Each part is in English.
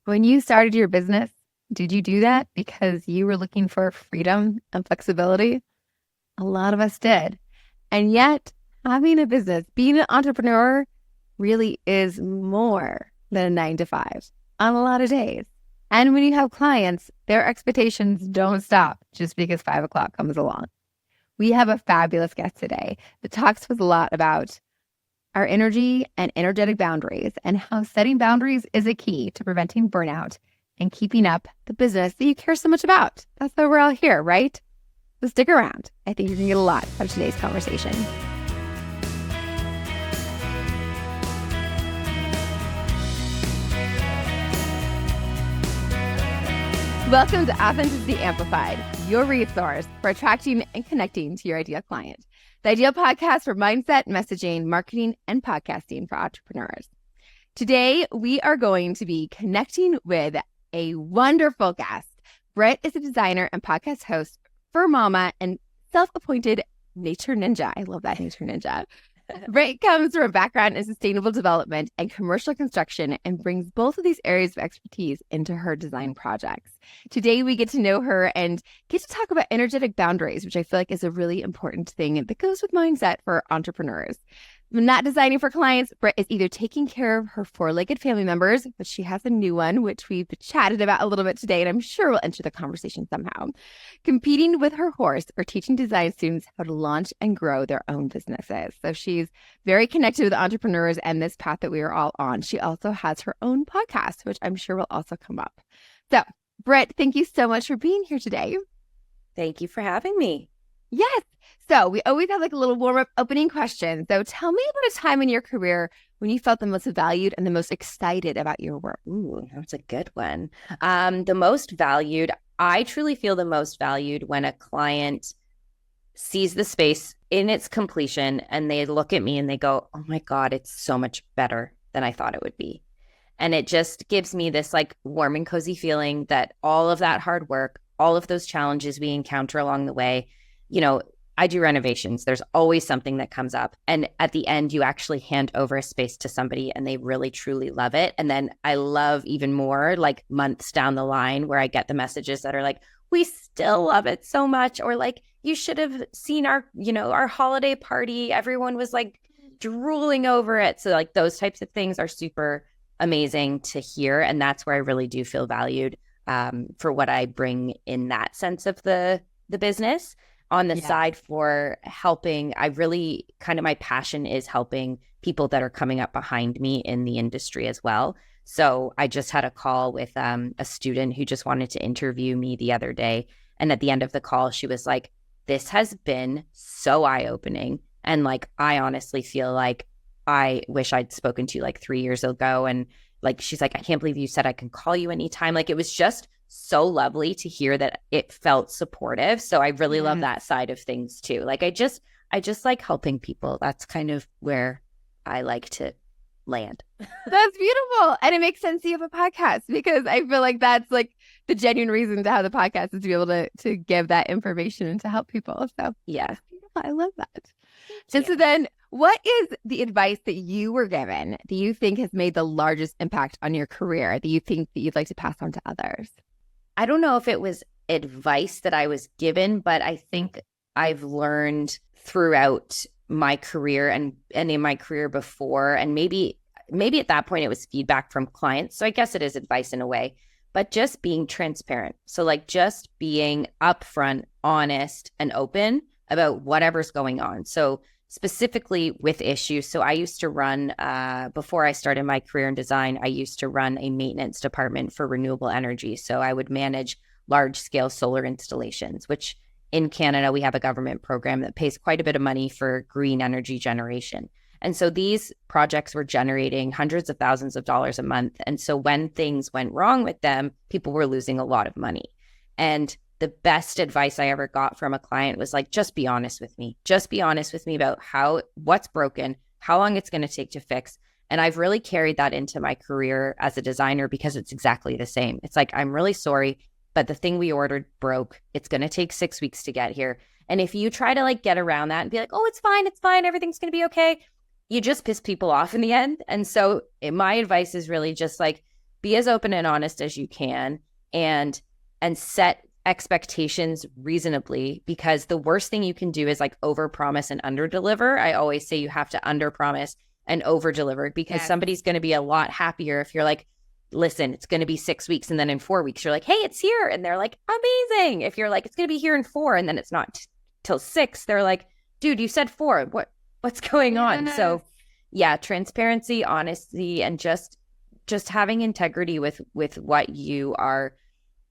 When you started your business, did you do that because you were looking for freedom and flexibility? A lot of us did. And yet, having a business, being an entrepreneur really is more than a 9 to 5 on a lot of days. And when you have clients, their expectations don't stop just because 5 o'clock comes along. We have a fabulous guest today that talks with a lot about our energy and energetic boundaries and how setting boundaries is a key to preventing burnout and keeping up the business that you care so much about. That's why we're all here, right? So stick around. I think you're going to get a lot out of today's conversation. Welcome to Authenticity Amplified, your resource for attracting and connecting to your ideal client. The ideal podcast for mindset, messaging, marketing, and podcasting for entrepreneurs. Today, we are going to be connecting with a wonderful guest. Britt is a designer and podcast host for Mama and self-appointed nature ninja. I love that, nature ninja. Britt comes from a background in sustainable development and commercial construction and brings both of these areas of expertise into her design projects. Today, we get to know her and get to talk about energetic boundaries, which I feel like is a really important thing that goes with mindset for entrepreneurs. When not designing for clients, Britt is either taking care of her four-legged family members, but she has a new one, which we've chatted about a little bit today, and I'm sure we'll enter the conversation somehow. Competing with her horse or teaching design students how to launch and grow their own businesses. So she's very connected with entrepreneurs and this path that we are all on. She also has her own podcast, which I'm sure will also come up. So, Britt, thank you so much for being here today. Thank you for having me. Yes. So we always have like a little warm-up opening question. So tell me about a time in your career when you felt the most valued and the most excited about your work. Ooh, that's a good one. The most valued, I truly feel the most valued when a client sees the space in its completion and they look at me and they go, oh my God, it's so much better than I thought it would be. And it just gives me this like warm and cozy feeling that all of that hard work, all of those challenges we encounter along the way, I do renovations. There's always something that comes up. And at the end, you actually hand over a space to somebody and they really, truly love it. And then I love even more like months down the line where I get the messages that are like, we still love it so much. Or like, you should have seen our holiday party. Everyone was like drooling over it. So like those types of things are super amazing to hear. And that's where I really do feel valued for what I bring in that sense of the business. On the side for helping, I really my passion is helping people that are coming up behind me in the industry as well. So I just had a call with a student who just wanted to interview me the other day. And at the end of the call, she was like, this has been so eye-opening. And like, I honestly feel like I wish I'd spoken to you like 3 years ago. And like, she's like, I can't believe you said I can call you anytime. Like, it was just so lovely to hear that it felt supportive. So I really love that side of things too. Like I just like helping people. That's kind of where I like to land. That's beautiful. And it makes sense you have a podcast because I feel like that's like the genuine reason to have the podcast is to be able to give that information and to help people. So yeah, I love that. And so then what is the advice that you were given that you think has made the largest impact on your career that you think that you'd like to pass on to others? I don't know if it was advice that I was given, but I think I've learned throughout my career and in my career before, and maybe at that point it was feedback from clients. So I guess it is advice in a way, but just being transparent. So like just being upfront, honest, and open about whatever's going on. So specifically with issues. So I used to run, before I started my career in design, I used to run a maintenance department for renewable energy. So I would manage large scale solar installations, which in Canada, we have a government program that pays quite a bit of money for green energy generation. And so these projects were generating hundreds of thousands of dollars a month. And so when things went wrong with them, people were losing a lot of money. And the best advice I ever got from a client was like, just be honest with me. Just be honest with me about what's broken, how long it's going to take to fix. And I've really carried that into my career as a designer because it's exactly the same. It's like, I'm really sorry, but the thing we ordered broke. It's going to take 6 weeks to get here. And if you try to like get around that and be like, oh, it's fine, everything's going to be okay, you just piss people off in the end. And so my advice is really just like, be as open and honest as you can, and set expectations reasonably, because the worst thing you can do is like overpromise and underdeliver. I always say you have to underpromise and overdeliver, because somebody's going to be a lot happier if you're like, listen, it's going to be 6 weeks, and then in 4 weeks you're like, hey, it's here, and they're like, amazing. If you're like, it's going to be here in 4, and then it's not till 6, they're like, dude, you said 4, what's going on? So yeah, transparency, honesty, and just having integrity with what you are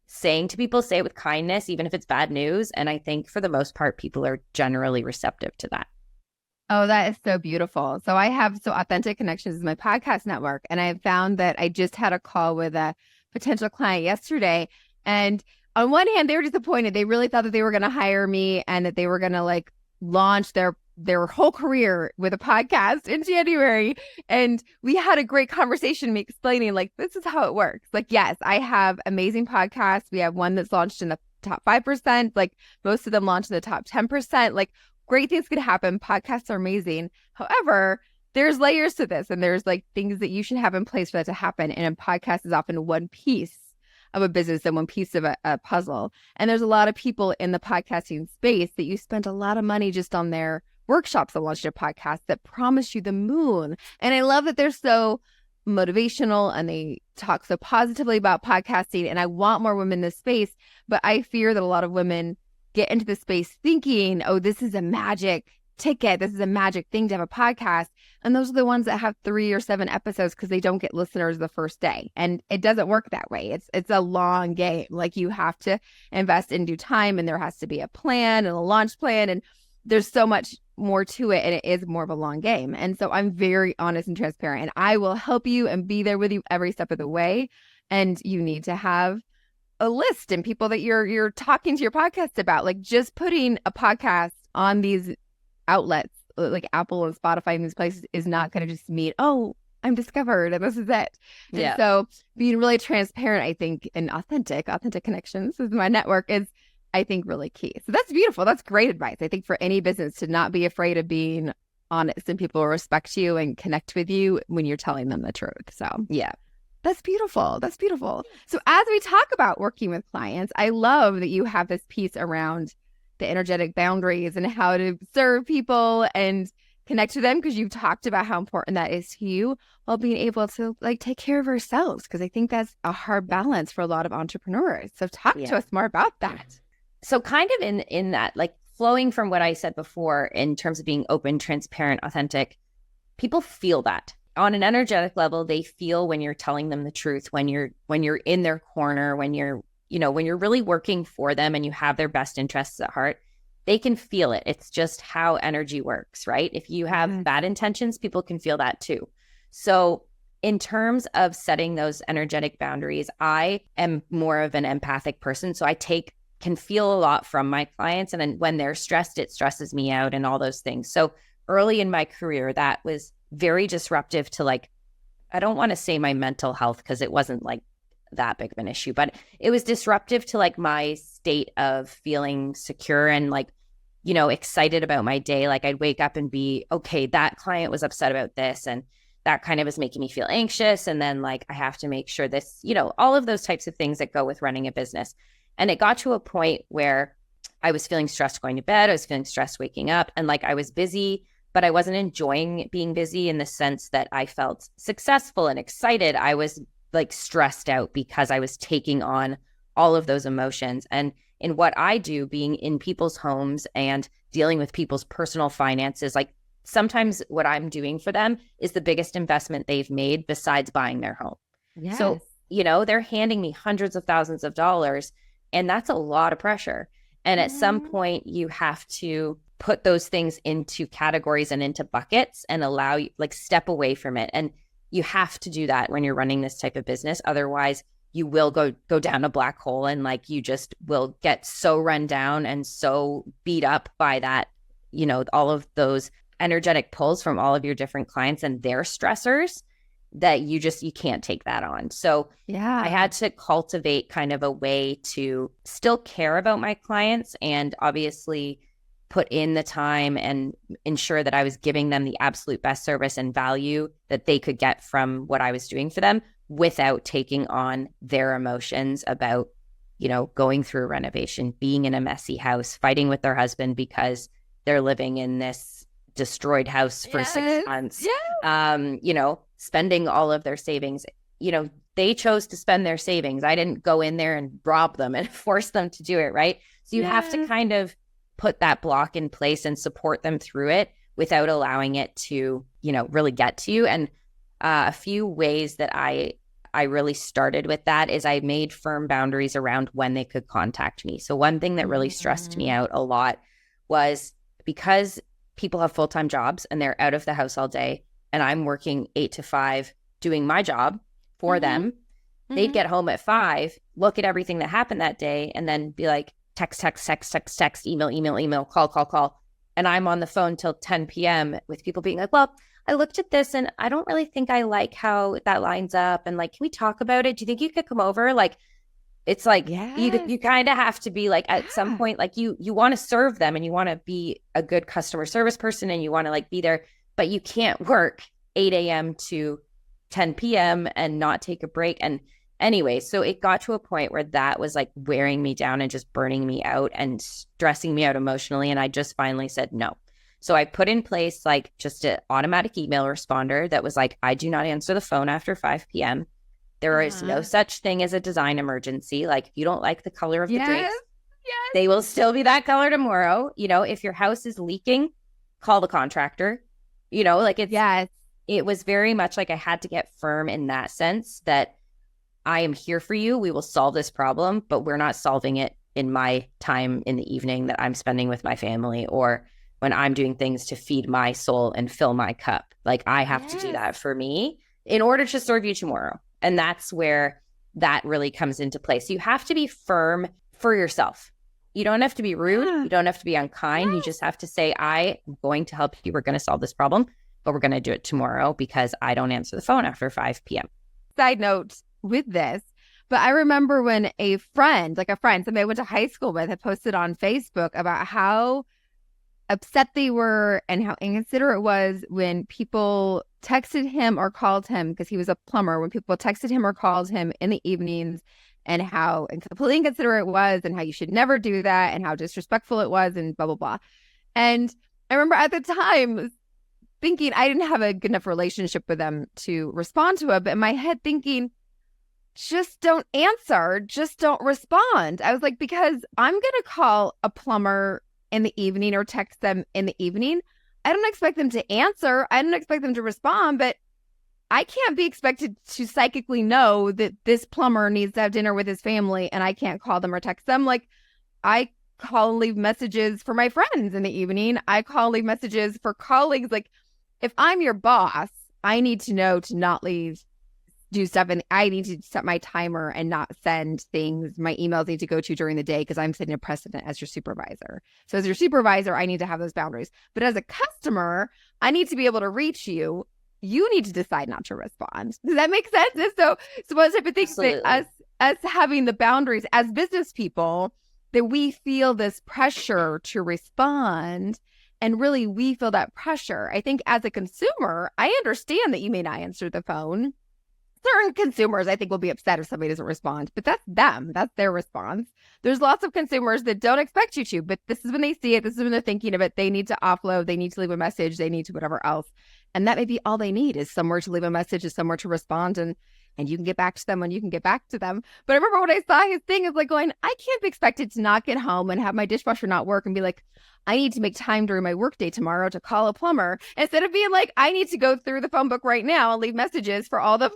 saying to people. Say it with kindness, even if it's bad news. And I think for the most part, people are generally receptive to that. Oh, that is so beautiful. So Authentic Connections is my podcast network. And I found that I just had a call with a potential client yesterday. And on one hand, they were disappointed. They really thought that they were going to hire me and that they were going to like launch their whole career with a podcast in January. And we had a great conversation, me explaining like, this is how it works. Like, yes, I have amazing podcasts. We have one that's launched in the top 5%. Like most of them launched in the top 10%. Like, great things could happen. Podcasts are amazing. However, there's layers to this, and there's like things that you should have in place for that to happen. And a podcast is often one piece of a business and one piece of a puzzle. And there's a lot of people in the podcasting space that you spend a lot of money just on their workshops that launched a podcast that promise you the moon. And I love that they're so motivational and they talk so positively about podcasting. And I want more women in this space, but I fear that a lot of women get into the space thinking, oh, this is a magic ticket. This is a magic thing to have a podcast. And those are the ones that have 3 or 7 episodes because they don't get listeners the first day. And it doesn't work that way. It's a long game. Like you have to invest in due time, and there has to be a plan and a launch plan. And there's so much more to it. And it is more of a long game. And so I'm very honest and transparent, and I will help you and be there with you every step of the way. And you need to have a list and people that you're talking to your podcast about. Like just putting a podcast on these outlets like Apple and Spotify and these places is not going to just mean, oh, I'm discovered and this is it. Yeah. And so being really transparent, I think, and authentic connections with my network is, I think, really key. So that's beautiful. That's great advice. I think for any business to not be afraid of being honest, and people will respect you and connect with you when you're telling them the truth. So yeah. That's beautiful. That's beautiful. So as we talk about working with clients, I love that you have this piece around the energetic boundaries and how to serve people and connect to them, because you've talked about how important that is to you, while being able to like take care of ourselves, because I think that's a hard balance for a lot of entrepreneurs. So talk to us more about that. So kind of in that, like flowing from what I said before in terms of being open, transparent, authentic, people feel that. On an energetic level, they feel when you're telling them the truth, when you're in their corner, when you're really working for them and you have their best interests at heart, they can feel it. It's just how energy works, right? If you have bad intentions, people can feel that too. So in terms of setting those energetic boundaries, I am more of an empathic person. So I can feel a lot from my clients. And then when they're stressed, it stresses me out and all those things. So early in my career, that was very disruptive to, like, I don't want to say my mental health because it wasn't like that big of an issue, but it was disruptive to like my state of feeling secure and like, excited about my day. Like I'd wake up and be, okay, that client was upset about this, and that kind of is making me feel anxious. And then like, I have to make sure this, all of those types of things that go with running a business. And it got to a point where I was feeling stressed going to bed. I was feeling stressed waking up, and like I was busy, but I wasn't enjoying being busy in the sense that I felt successful and excited. I was like stressed out because I was taking on all of those emotions. And in what I do, being in people's homes and dealing with people's personal finances, like sometimes what I'm doing for them is the biggest investment they've made besides buying their home. Yes. So, they're handing me hundreds of thousands of dollars, and that's a lot of pressure. And at some point you have to put those things into categories and into buckets and allow you, like, step away from it. And you have to do that when you're running this type of business. Otherwise you will go down a black hole, and like you just will get so run down and so beat up by that, all of those energetic pulls from all of your different clients and their stressors, that you can't take that on. So I had to cultivate kind of a way to still care about my clients and obviously put in the time and ensure that I was giving them the absolute best service and value that they could get from what I was doing for them without taking on their emotions about, going through a renovation, being in a messy house, fighting with their husband because they're living in this destroyed house for 6 months, spending all of their savings. They chose to spend their savings. I didn't go in there and rob them and force them to do it, right? So you have to kind of put that block in place and support them through it without allowing it to, really get to you. And a few ways that I really started with that is I made firm boundaries around when they could contact me. So one thing that really stressed me out a lot was because people have full-time jobs and they're out of the house all day and I'm working 8 to 5 doing my job for them, they'd get home at 5, look at everything that happened that day and then be like, text, email, call. And I'm on the phone till 10 p.m. with people being like, well, I looked at this and I don't really think I like how that lines up. And like, can we talk about it? Do you think you could come over? Like, it's like, you kind of have to be like, at some point, like you want to serve them and you want to be a good customer service person and you want to like be there, but you can't work 8 a.m. to 10 p.m. and not take a break. And anyway, so it got to a point where that was like wearing me down and just burning me out and stressing me out emotionally. And I just finally said no. So I put in place like just an automatic email responder that was like, I do not answer the phone after 5 p.m. There is no such thing as a design emergency. Like if you don't like the color of the drinks, they will still be that color tomorrow. If your house is leaking, call the contractor. It was very much like I had to get firm in that sense that I am here for you. We will solve this problem, but we're not solving it in my time in the evening that I'm spending with my family or when I'm doing things to feed my soul and fill my cup. Like I have to do that for me in order to serve you tomorrow. And that's where that really comes into place. So you have to be firm for yourself. You don't have to be rude. You don't have to be unkind. You just have to say, I am going to help you. We're going to solve this problem, but we're going to do it tomorrow because I don't answer the phone after 5 p.m. Side note with this, but I remember when a friend, somebody I went to high school with, had posted on Facebook about how upset they were and how inconsiderate it was when people texted him or called him, because he was a plumber, when people texted him or called him in the evenings, and how completely inconsiderate it was and how you should never do that and how disrespectful it was and blah, blah, blah. And I remember at the time thinking I didn't have a good enough relationship with them to respond to it, but in my head thinking, just don't answer, just don't respond. I was like, because I'm going to call a plumber in the evening or text them in the evening. I don't expect them to answer. I don't expect them to respond, but I can't be expected to psychically know that this plumber needs to have dinner with his family and I can't call them or text them. Like I call and leave messages for my friends in the evening. I call and leave messages for colleagues. Like if I'm your boss, I need to know to not do stuff, and I need to set my timer and not send things. My emails need to go to during the day because I'm setting a precedent as your supervisor. So as your supervisor, I need to have those boundaries. But as a customer, I need to be able to reach you. You need to decide not to respond. Does that make sense? And so what type of things that us having the boundaries as business people, that we feel this pressure to respond, and really we feel that pressure. I think as a consumer, I understand that you may not answer the phone. Certain consumers, I think, will be upset if somebody doesn't respond, but that's them. That's their response. There's lots of consumers that don't expect you to, but this is when they see it. This is when they're thinking of it. They need to offload. They need to leave a message. They need to whatever else. And that may be all they need, is somewhere to leave a message, is somewhere to respond. And you can get back to them when you can get back to them. But I remember when I saw his thing, is like going, I can't be expected to not get home and have my dishwasher not work and be like, I need to make time during my workday tomorrow to call a plumber, instead of being like, I need to go through the phone book right now and leave messages for all the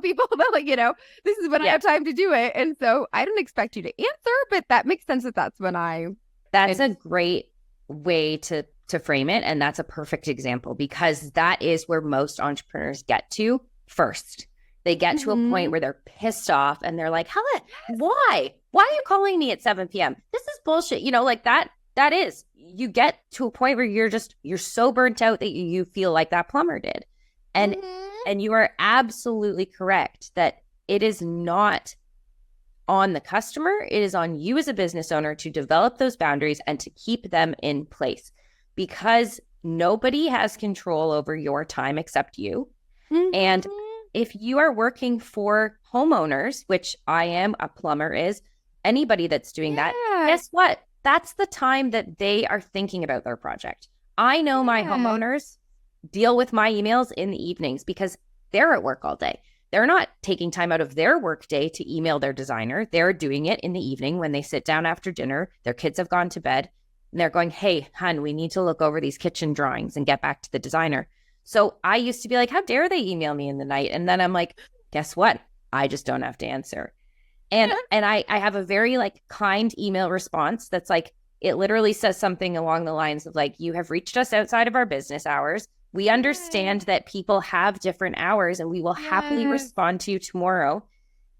people that, this is when I have time to do it. And so I don't expect you to answer, but that makes sense that's when that's a great way to frame it. And that's a perfect example, because that is where most entrepreneurs get to first. They get to a point where they're pissed off and they're like, why are you calling me at 7 p.m.? This is bullshit. Like that is, you get to a point where you're so burnt out that you feel like that plumber did. And you are absolutely correct that it is not on the customer. It is on you as a business owner to develop those boundaries and to keep them in place, because nobody has control over your time except you. Mm-hmm. And if you are working for homeowners, which I am, a plumber is, anybody that's doing that, guess what? That's the time that they are thinking about their project. I know my homeowners deal with my emails in the evenings because they're at work all day. They're not taking time out of their work day to email their designer. They're doing it in the evening when they sit down after dinner. Their kids have gone to bed and they're going, hey, hun, we need to look over these kitchen drawings and get back to the designer. So I used to be like, how dare they email me in the night? And then I'm like, guess what? I just don't have to answer. And I have a very like kind email response that's like, it literally says something along the lines of like, you have reached us outside of our business hours. We understand that people have different hours and we will happily respond to you tomorrow,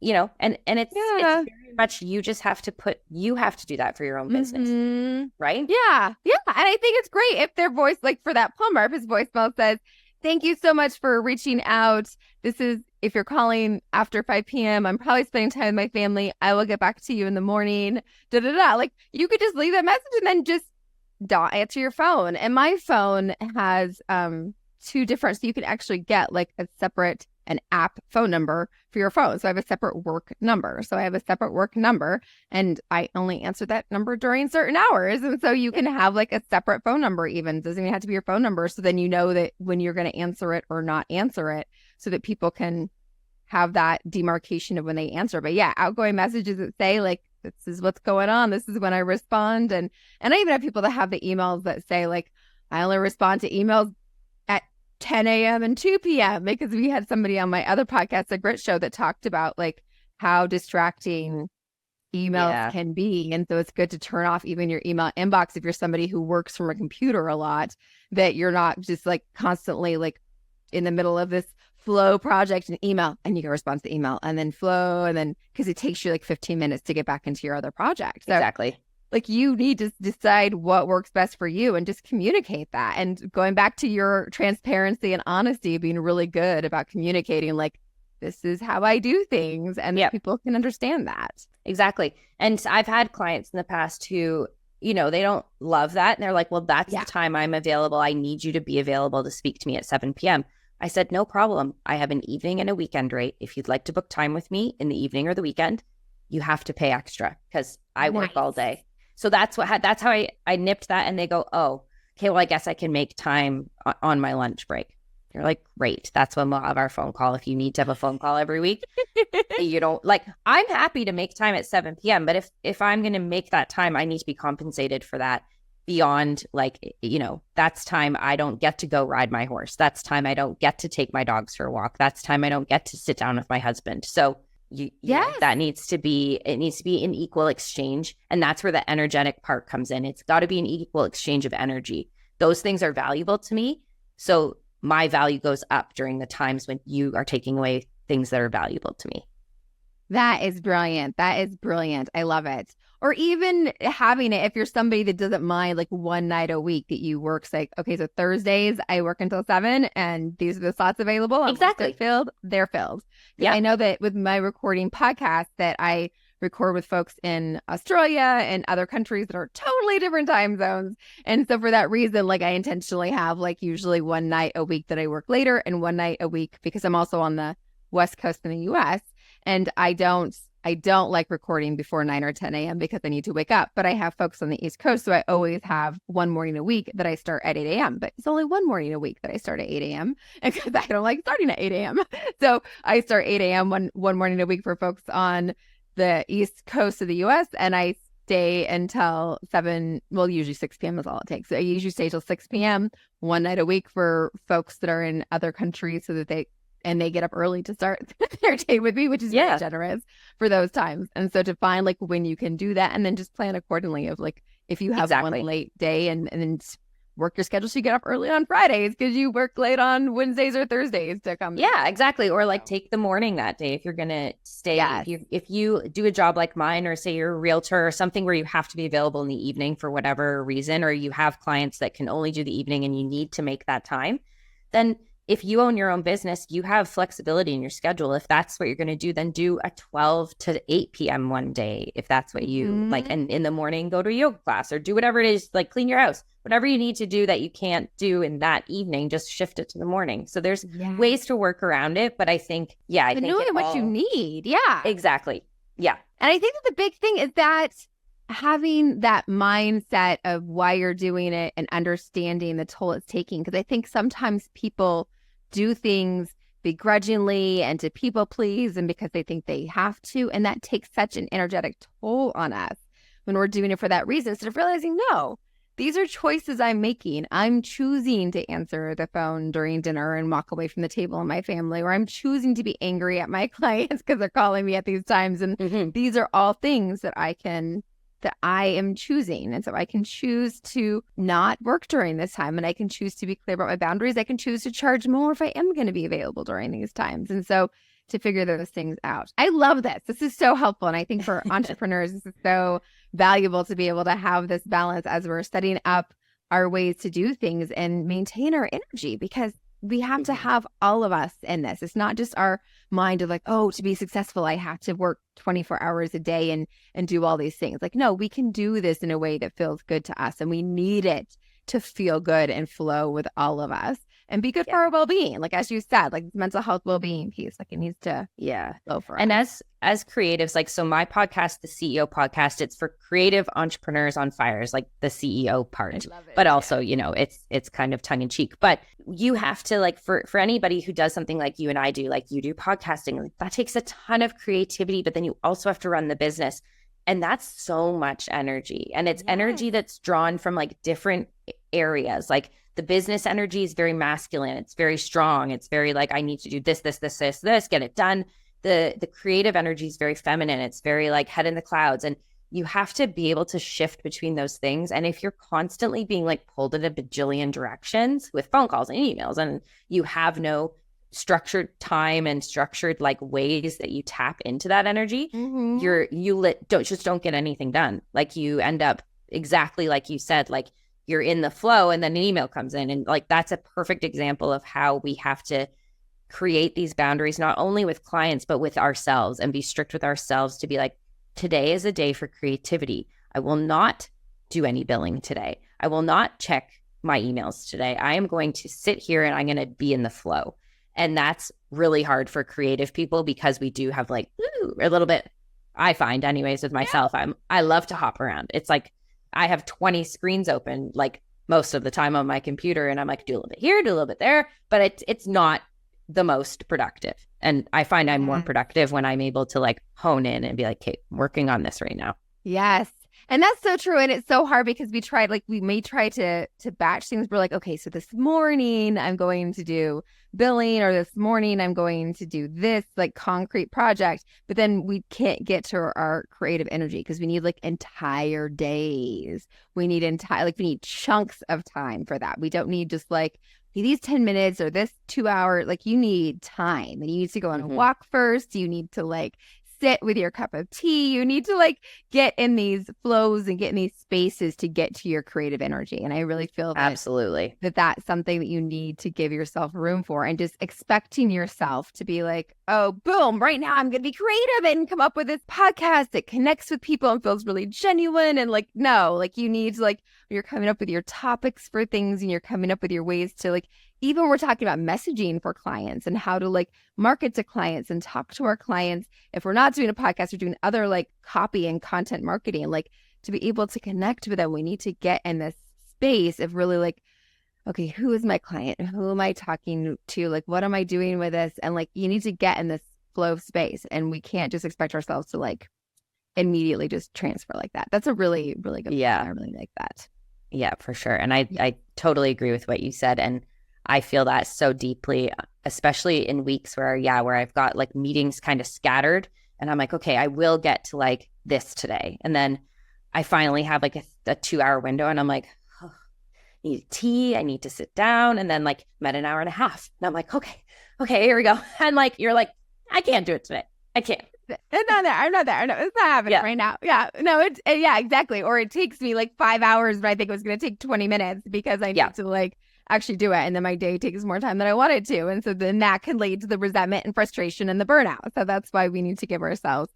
you know, and it's very much, you have to do that for your own business, right? Yeah. Yeah. And I think it's great if their voice, like for that plumber, if his voicemail says, thank you so much for reaching out. This is, if you're calling after 5 p.m., I'm probably spending time with my family. I will get back to you in the morning. Like you could just leave that message and then just don't answer your phone. And my phone has two different, so you can actually get like an app phone number for your phone. So I have a separate work number. And I only answer that number during certain hours. And so you can have like a separate phone number even. It doesn't even have to be your phone number. So then you know that when you're going to answer it or not answer it, so that people can have that demarcation of when they answer. But yeah, outgoing messages that say like, this is what's going on. This is when I respond. And I even have people that have the emails that say like, I only respond to emails at 10 a.m. and 2 p.m. because we had somebody on my other podcast, the Brit show, that talked about like how distracting emails can be. And so it's good to turn off even your email inbox if you're somebody who works from a computer a lot, that you're not just like constantly like in the middle of this flow project and email, and you can respond to the email and then flow, and then because it takes you like 15 minutes to get back into your other project. So, exactly. Like you need to decide what works best for you and just communicate that. And going back to your transparency and honesty, being really good about communicating, like, this is how I do things, and people can understand that. Exactly. And I've had clients in the past who, you know, they don't love that. And they're like, well, that's the time I'm available. I need you to be available to speak to me at 7 p.m. I said, no problem. I have an evening and a weekend rate. If you'd like to book time with me in the evening or the weekend, you have to pay extra because I work all day. So that's how I nipped that. And they go, oh, okay, well, I guess I can make time on my lunch break. You're like, great. That's when we'll have our phone call. If you need to have a phone call every week, you don't like, I'm happy to make time at 7 p.m. But if I'm going to make that time, I need to be compensated for that. Beyond like, you know, that's time I don't get to go ride my horse. That's time I don't get to take my dogs for a walk. That's time I don't get to sit down with my husband. So that needs to be an equal exchange. And that's where the energetic part comes in. It's got to be an equal exchange of energy. Those things are valuable to me. So my value goes up during the times when you are taking away things that are valuable to me. That is brilliant. I love it. Or even having it, if you're somebody that doesn't mind like one night a week that you work, like, okay, so Thursdays I work until 7 and these are the slots available. Exactly. They're filled. Yeah. I know that with my recording podcast that I record with folks in Australia and other countries that are totally different time zones. And so for that reason, like I intentionally have like usually one night a week that I work later and one night a week because I'm also on the West Coast in the US. And I don't like recording before 9 or 10 a.m. because I need to wake up. But I have folks on the East Coast, so I always have one morning a week that I start at 8 a.m. But it's only one morning a week that I start at 8 a.m. because I don't like starting at 8 a.m. So I start 8 a.m. one morning a week for folks on the East Coast of the U.S. and I stay until 7. Well, usually 6 p.m. is all it takes. So I usually stay till 6 p.m. one night a week for folks that are in other countries so that they get up early to start their day with me, which is very generous for those times. And so to find like when you can do that and then just plan accordingly of like, if you have one late day and then work your schedule so you get up early on Fridays because you work late on Wednesdays or Thursdays to come. Yeah, exactly. Or like take the morning that day if you're going to stay. Yes. If you do a job like mine or say you're a realtor or something where you have to be available in the evening for whatever reason, or you have clients that can only do the evening and you need to make that time, then if you own your own business, you have flexibility in your schedule. If that's what you're going to do, then do a 12 to 8 p.m. one day. If that's what you like, and in the morning, go to a yoga class or do whatever it is, like clean your house, whatever you need to do that you can't do in that evening, just shift it to the morning. So there's ways to work around it. But I think, I think knowing what you need. Yeah, exactly. Yeah. And I think that the big thing is that having that mindset of why you're doing it and understanding the toll it's taking. Because I think sometimes people do things begrudgingly and to people please and because they think they have to. And that takes such an energetic toll on us when we're doing it for that reason. Instead of realizing, no, these are choices I'm making. I'm choosing to answer the phone during dinner and walk away from the table in my family, or I'm choosing to be angry at my clients because they're calling me at these times. And these are all things that I am choosing. And so I can choose to not work during this time, and I can choose to be clear about my boundaries. I can choose to charge more if I am going to be available during these times. And so to figure those things out. I love this. This is so helpful. And I think for entrepreneurs, this is so valuable to be able to have this balance as we're setting up our ways to do things and maintain our energy, because we have to have all of us in this. It's not just our mind of like, oh, to be successful, I have to work 24 hours a day and do all these things. Like, no, we can do this in a way that feels good to us. And we need it to feel good and flow with all of us and be good for our well-being. Like, as you said, like mental health, well-being piece, like it needs to flow for us. And as creatives, like, so my podcast, the CEO podcast, it's for creative entrepreneurs on fire, is like the CEO part. I love it. But also, you know, it's kind of tongue in cheek, but you have to, like, for anybody who does something like you and I do, like you do podcasting, like that takes a ton of creativity, but then you also have to run the business. And that's so much energy. And it's energy that's drawn from like different areas. Like the business energy is very masculine. It's very strong. It's very like, I need to do this, get it done. The creative energy is very feminine. It's very like head in the clouds. And you have to be able to shift between those things. And if you're constantly being like pulled in a bajillion directions with phone calls and emails, and you have no structured time and structured like ways that you tap into that energy, don't get anything done. Like you end up exactly like you said, like you're in the flow and then an email comes in, and like that's a perfect example of how we have to create these boundaries, not only with clients but with ourselves, and be strict with ourselves to be like, today is a day for creativity. I will not do any billing today. I will not check my emails today. I am going to sit here and I'm going to be in the flow. And that's really hard for creative people, because we do have like a little bit, I find anyways with myself, I love to hop around. It's like I have 20 screens open like most of the time on my computer, and I'm like, do a little bit here, do a little bit there, but it's not the most productive. And I find I'm more productive when I'm able to like hone in and be like, okay, I'm working on this right now. Yes. And that's so true. And it's so hard because we may try to batch things. We're like, okay, so this morning I'm going to do billing, or this morning I'm going to do this like concrete project. But then we can't get to our creative energy because we need like entire days. We need chunks of time for that. We don't need just like these 10 minutes or this 2 hour, like you need time, and you need to go on a walk first. You need to like sit with your cup of tea. You need to like get in these flows and get in these spaces to get to your creative energy. And I really feel that absolutely that's something that you need to give yourself room for, and just expecting yourself to be like, oh, boom, right now I'm going to be creative and come up with this podcast that connects with people and feels really genuine. And like, no, like you need to like, you're coming up with your topics for things, and you're coming up with your ways to like, even we're talking about messaging for clients and how to like market to clients and talk to our clients. If we're not doing a podcast, we're doing other like copy and content marketing, like to be able to connect with them, we need to get in this space of really like, okay, who is my client? Who am I talking to? Like, what am I doing with this? And like, you need to get in this flow space, and we can't just expect ourselves to like immediately just transfer like that. That's a really, really good point. I really like that. Yeah, for sure. And I totally agree with what you said. And I feel that so deeply, especially in weeks where I've got like meetings kind of scattered, and I'm like, okay, I will get to like this today. And then I finally have like a 2 hour window, and I'm like, oh, I need tea. I need to sit down. And then like I'm at an hour and a half, and I'm like, okay, here we go. And like, you're like, I can't do it today. I can't. I'm not there. No, it's not happening right now. Yeah. No, exactly. Or it takes me like 5 hours, but I think it was going to take 20 minutes because I need to like, actually do it. And then my day takes more time than I want it to. And so then that can lead to the resentment and frustration and the burnout. So that's why we need to give ourselves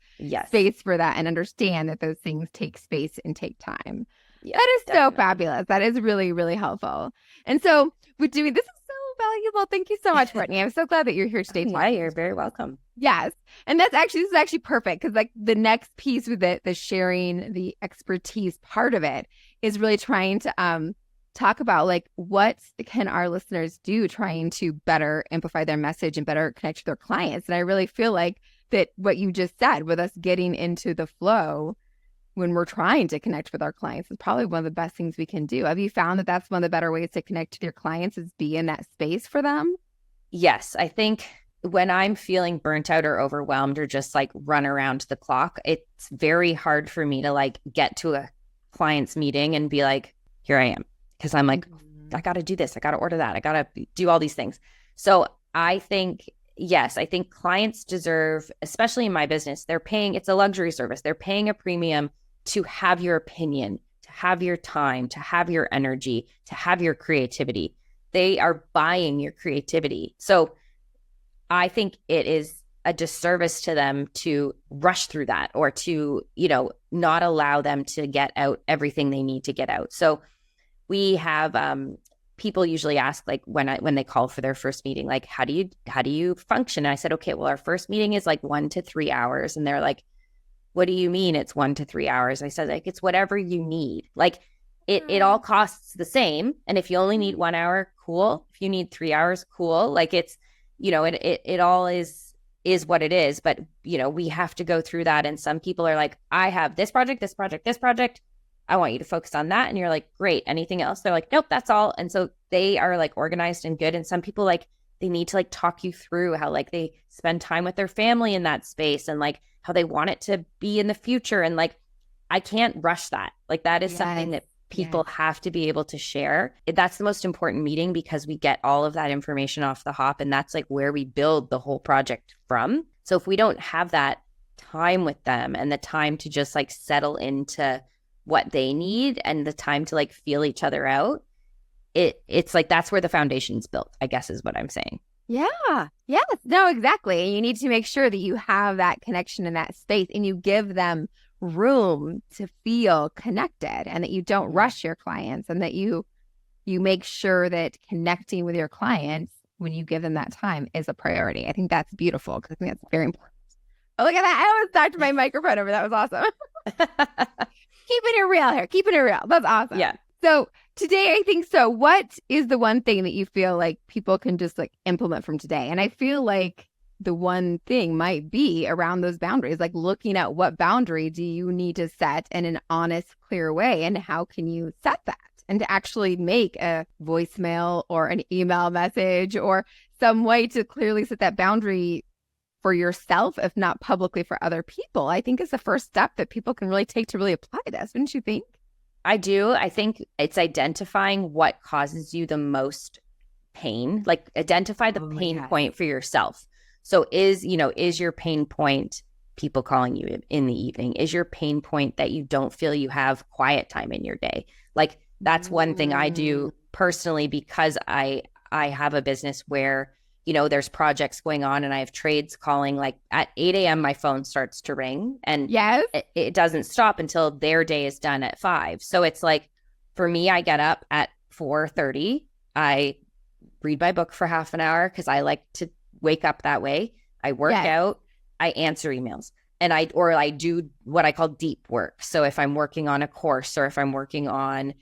space for that and understand that those things take space and take time. Yes, that is definitely so fabulous. That is really, really helpful. And so with doing this is so valuable. Thank you so much, Brittany. I'm so glad that you're here today. Yeah, you're very welcome. Yes. And this is actually perfect because like the next piece with it, the sharing the expertise part of it is really trying to talk about like what can our listeners do trying to better amplify their message and better connect to their clients. And I really feel like that what you just said with us getting into the flow when we're trying to connect with our clients is probably one of the best things we can do. Have you found that that's one of the better ways to connect to your clients is be in that space for them? Yes. I think when I'm feeling burnt out or overwhelmed or just like run around the clock, it's very hard for me to like get to a client's meeting and be like, here I am. Because I'm like, I got to do this. I got to order that. I got to do all these things. So I think, yes, I think clients deserve, especially in my business, it's a luxury service. They're paying a premium to have your opinion, to have your time, to have your energy, to have your creativity. They are buying your creativity. So I think it is a disservice to them to rush through that or to, not allow them to get out everything they need to get out. So we have people usually ask like when they call for their first meeting, like, how do you function? And I said, okay, well, our first meeting is like 1 to 3 hours. And they're like, what do you mean it's 1 to 3 hours? I said, like, it's whatever you need. Like it all costs the same. And if you only need 1 hour, cool. If you need 3 hours, cool. Like it's, it all is what it is. But, we have to go through that. And some people are like, I have this project, this project, this project. I want you to focus on that. And you're like, great. Anything else? They're like, nope, that's all. And so they are like organized and good. And some people like, they need to like talk you through how like they spend time with their family in that space and like how they want it to be in the future. And like, I can't rush that. Like that is something that people have to be able to share. That's the most important meeting because we get all of that information off the hop. And that's like where we build the whole project from. So if we don't have that time with them and the time to just like settle into what they need and the time to like feel each other out, it's like that's where the foundation's built, I guess is what I'm saying. Yeah. Yes. No, exactly. You need to make sure that you have that connection in that space and you give them room to feel connected and that you don't rush your clients and that you make sure that connecting with your clients when you give them that time is a priority. I think that's beautiful because I think that's very important. Oh, look at that. I almost knocked my microphone over. That was awesome. Keeping it real here. Keeping it real. That's awesome. Yeah. So today, I think so. What is the one thing that you feel like people can just like implement from today? And I feel like the one thing might be around those boundaries, like looking at what boundary do you need to set in an honest, clear way, and how can you set that? And to actually make a voicemail or an email message or some way to clearly set that boundary for yourself, if not publicly for other people, I think is the first step that people can really take to really apply this. Wouldn't you think? I do. I think it's identifying what causes you the most pain, like identify the pain point for yourself. So is your pain point people calling you in the evening? Is your pain point that you don't feel you have quiet time in your day? Like that's one thing I do personally because I have a business where there's projects going on and I have trades calling like at 8 a.m. my phone starts to ring and it doesn't stop until their day is done at 5. So it's like, for me, I get up at 4:30. I read my book for half an hour because I like to wake up that way. I work out, I answer emails and I do what I call deep work. So if I'm working on a course or if I'm working on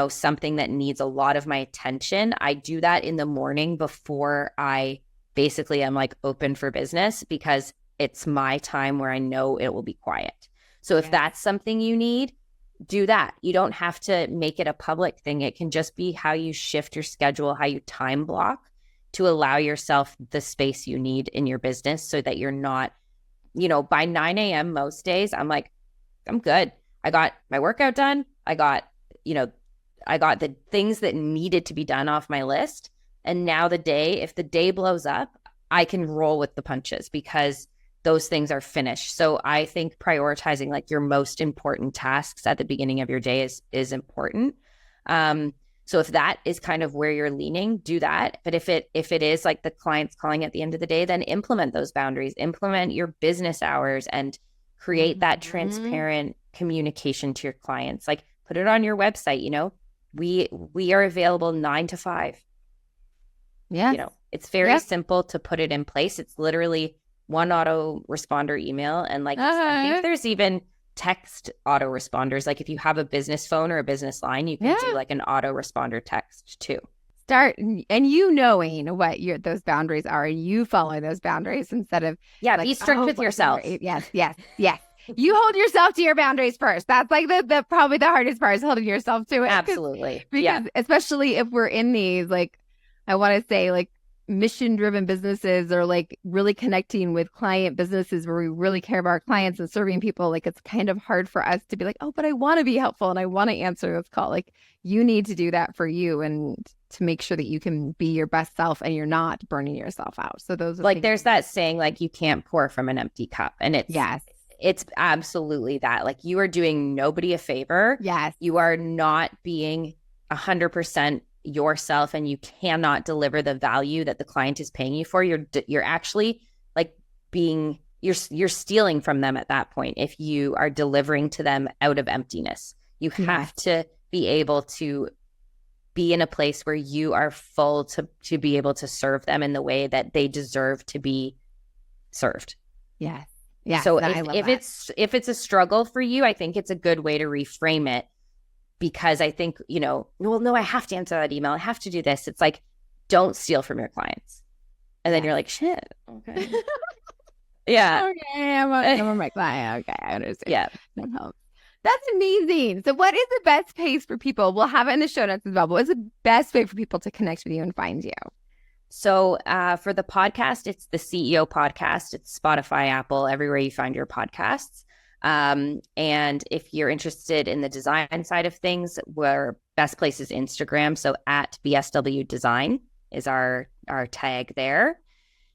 something that needs a lot of my attention, I do that in the morning before I basically am like open for business because it's my time where I know it will be quiet. So if that's something you need, do that. You don't have to make it a public thing. It can just be how you shift your schedule, how you time block to allow yourself the space you need in your business so that you're not, by 9 a.m. most days, I'm like, I'm good. I got my workout done. I got the things that needed to be done off my list. And now if the day blows up, I can roll with the punches because those things are finished. So I think prioritizing like your most important tasks at the beginning of your day is important. So if that is kind of where you're leaning, do that. But if it is like the client's calling at the end of the day, then implement those boundaries, implement your business hours, and create that transparent communication to your clients. Like put it on your website, we are available 9 to 5. Yeah. It's very simple to put it in place. It's literally one autoresponder email. And like, I think there's even text autoresponders. Like if you have a business phone or a business line, you can do like an autoresponder text too. Start and knowing what those boundaries are, and you following those boundaries instead of be strict with yourself. Yes. You hold yourself to your boundaries first. That's like the probably the hardest part is holding yourself to it. Absolutely. Because especially if we're in these, like, I want to say like mission-driven businesses, or like really connecting with client businesses where we really care about our clients and serving people, like it's kind of hard for us to be like, oh, but I want to be helpful and I want to answer this call. Like you need to do that for you and to make sure that you can be your best self and you're not burning yourself out. So those are like, there's that saying, like, you can't pour from an empty cup. And it's absolutely that. Like you are doing nobody a favor. Yes. You are not being 100% yourself, and you cannot deliver the value that the client is paying you for. You're actually like you're stealing from them at that point. If you are delivering to them out of emptiness, you have to be able to be in a place where you are full to be able to serve them in the way that they deserve to be served. Yes. Yeah. So if it's a struggle for you, I think it's a good way to reframe it. Because I think, well, no, I have to answer that email. I have to do this. It's like, don't steal from your clients. And then you're like, shit. Okay. Yeah. Okay. I'm my client. Okay. I understand. Yeah. That helps. That's amazing. So what is the best place for people? We'll have it in the show notes as well. But what is the best way for people to connect with you and find you? So for the podcast, it's the CEO podcast. It's Spotify, Apple, everywhere you find your podcasts. And if you're interested in the design side of things, our best place is Instagram. So at BSW Design is our tag there.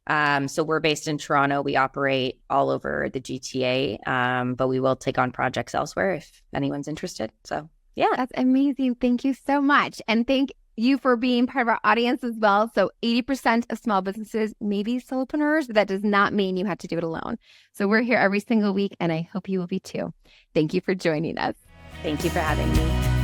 So we're based in Toronto. We operate all over the GTA, but we will take on projects elsewhere if anyone's interested. So yeah. That's amazing. Thank you so much. And thank you for being part of our audience as well. So 80% of small businesses may be solopreneurs, but that does not mean you have to do it alone. So we're here every single week, and I hope you will be too. Thank you for joining us. Thank you for having me.